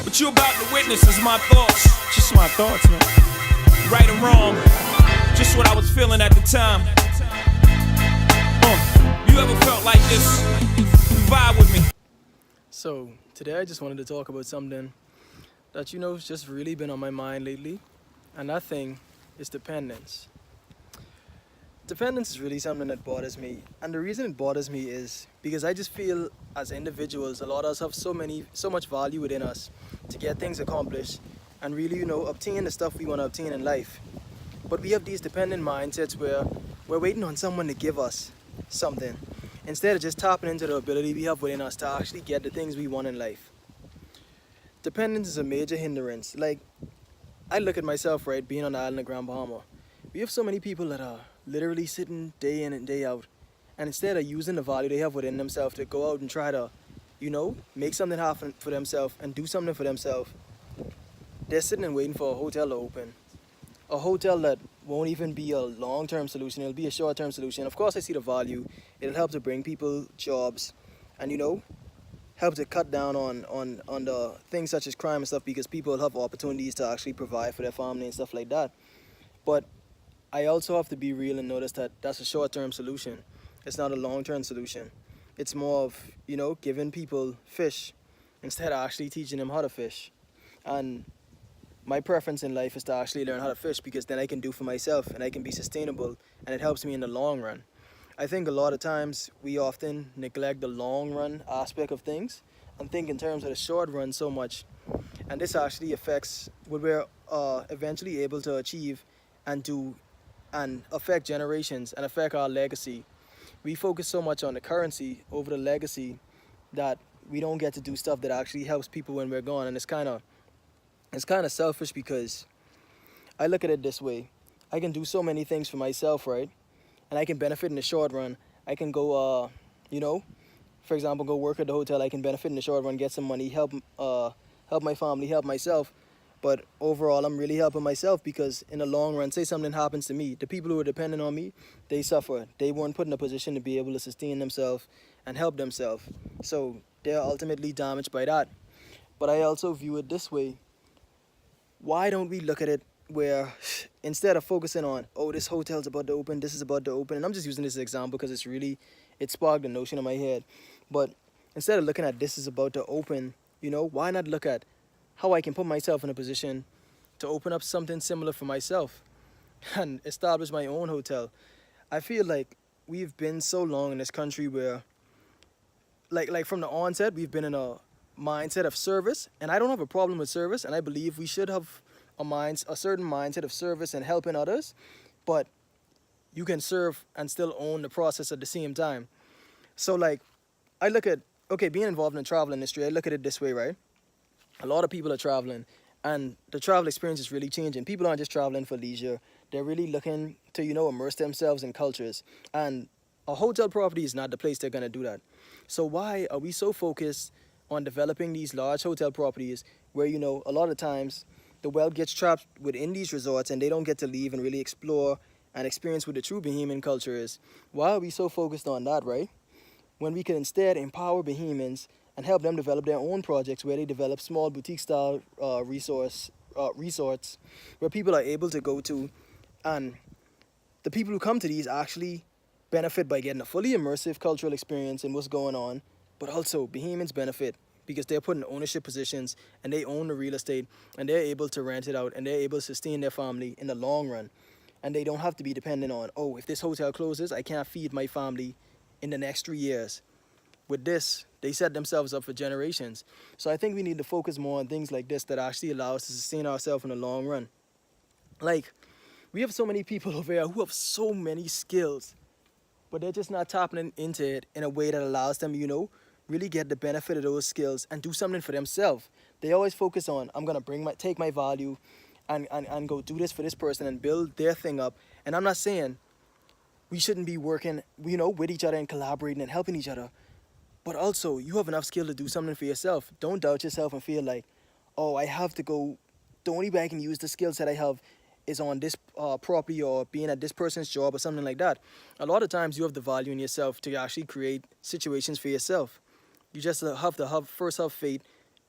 What you about to witness is my thoughts. Just my thoughts, man. Right or wrong, just what I was feeling at the time. You ever felt like this? Vibe with me. So, today I just wanted to talk about something that has just really been on my mind lately, and that thing is dependence. Dependence is really something that bothers me, and the reason it bothers me is because I just feel as individuals, a lot of us have so much value within us to get things accomplished and really, obtain the stuff we want to obtain in life. But we have these dependent mindsets where we're waiting on someone to give us something instead of just tapping into the ability we have within us to actually get the things we want in life. Dependence is a major hindrance. Like, I look at myself, right, being on the island of Grand Bahama. We have so many people that are literally sitting day in and day out, and instead of using the value they have within themselves to go out and try to, make something happen for themselves and do something for themselves, they're sitting and waiting for a hotel to open. A hotel that won't even be a long-term solution, it'll be a short-term solution. Of course, I see the value. It'll help to bring people jobs and, help to cut down on the things such as crime and stuff, because people will have opportunities to actually provide for their family and stuff like that. But I also have to be real and notice that that's a short-term solution. It's not a long-term solution. It's more of, giving people fish instead of actually teaching them how to fish. And my preference in life is to actually learn how to fish, because then I can do for myself and I can be sustainable, and it helps me in the long run. I think a lot of times we often neglect the long run aspect of things and think in terms of the short run so much. And this actually affects what we're eventually able to achieve and do, and affect generations and affect our legacy. We focus so much on the currency over the legacy that we don't get to do stuff that actually helps people when we're gone. And it's kind of selfish, because I look at it this way. I can do so many things for myself, right? And I can benefit in the short run. I can go, for example, go work at the hotel. I can benefit in the short run, get some money, help my family, help myself. But overall, I'm really helping myself, because in the long run, say something happens to me, the people who are dependent on me, they suffer. They weren't put in a position to be able to sustain themselves and help themselves. So they're ultimately damaged by that. But I also view it this way. Why don't we look at it where instead of focusing on, oh, this hotel's about to open, this is about to open, and I'm just using this as an example because it sparked a notion in my head. But instead of looking at this is about to open, why not look at how I can put myself in a position to open up something similar for myself and establish my own hotel? I feel like we've been so long in this country where, like from the onset, we've been in a mindset of service, and I don't have a problem with service, and I believe we should have a certain mindset of service and helping others, but you can serve and still own the process at the same time. So like, I look at, being involved in the travel industry, I look at it this way, right? A lot of people are traveling, and the travel experience is really changing. People aren't just traveling for leisure. They're really looking to, immerse themselves in cultures, and a hotel property is not the place they're going to do that. So why are we so focused on developing these large hotel properties where, a lot of times the wealth gets trapped within these resorts and they don't get to leave and really explore and experience what the true Bahamian culture is? Why are we so focused on that, right? When we can instead empower Bahamians and help them develop their own projects where they develop small boutique-style resorts where people are able to go to, and the people who come to these actually benefit by getting a fully immersive cultural experience in what's going on, but also Bahamians benefit because they're put in ownership positions and they own the real estate and they're able to rent it out and they're able to sustain their family in the long run. And they don't have to be dependent on, oh, if this hotel closes, I can't feed my family in the next 3 years. With this, they set themselves up for generations. So I think we need to focus more on things like this that actually allow us to sustain ourselves in the long run. Like, we have so many people over here who have so many skills, but they're just not tapping into it in a way that allows them, really get the benefit of those skills and do something for themselves. They always focus on, I'm going to take my value and go do this for this person and build their thing up. And I'm not saying we shouldn't be working, with each other and collaborating and helping each other. But also, you have enough skill to do something for yourself. Don't doubt yourself and feel like, oh, I have to go, the only way I can use the skills that I have is on this property or being at this person's job or something like that. A lot of times you have the value in yourself to actually create situations for yourself. You just have to first have faith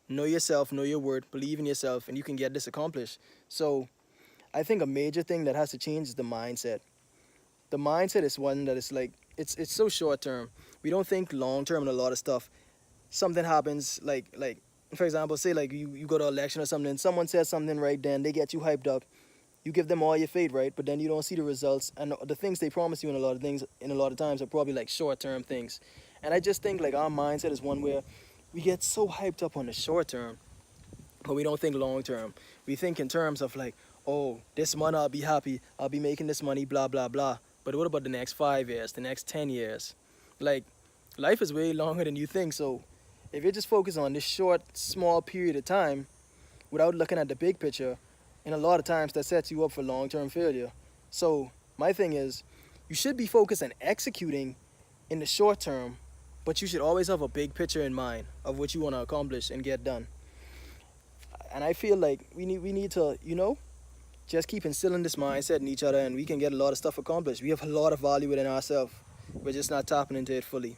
know yourself, know your worth, believe in yourself, and you can get this accomplished. So I think a major thing that has to change is the mindset. The mindset is one that is like it's so short term. We don't think long term in a lot of stuff. Something happens like for example, say like you go to an election or something, and someone says something right then, they get you hyped up. You give them all your faith, right? But then you don't see the results, and the things they promise you in a lot of times are probably like short term things. And I just think like our mindset is one where we get so hyped up on the short term, but we don't think long term. We think in terms of like, oh, this month I'll be happy, I'll be making this money, blah blah blah. But what about the next 5 years, the next 10 years? Like, life is way longer than you think. So if you're just focused on this short, small period of time without looking at the big picture, and a lot of times that sets you up for long-term failure. So my thing is, you should be focused on executing in the short term, but you should always have a big picture in mind of what you want to accomplish and get done. And I feel like we need to, just keep instilling this mindset in each other, and we can get a lot of stuff accomplished. We have a lot of value within ourselves. We're just not tapping into it fully.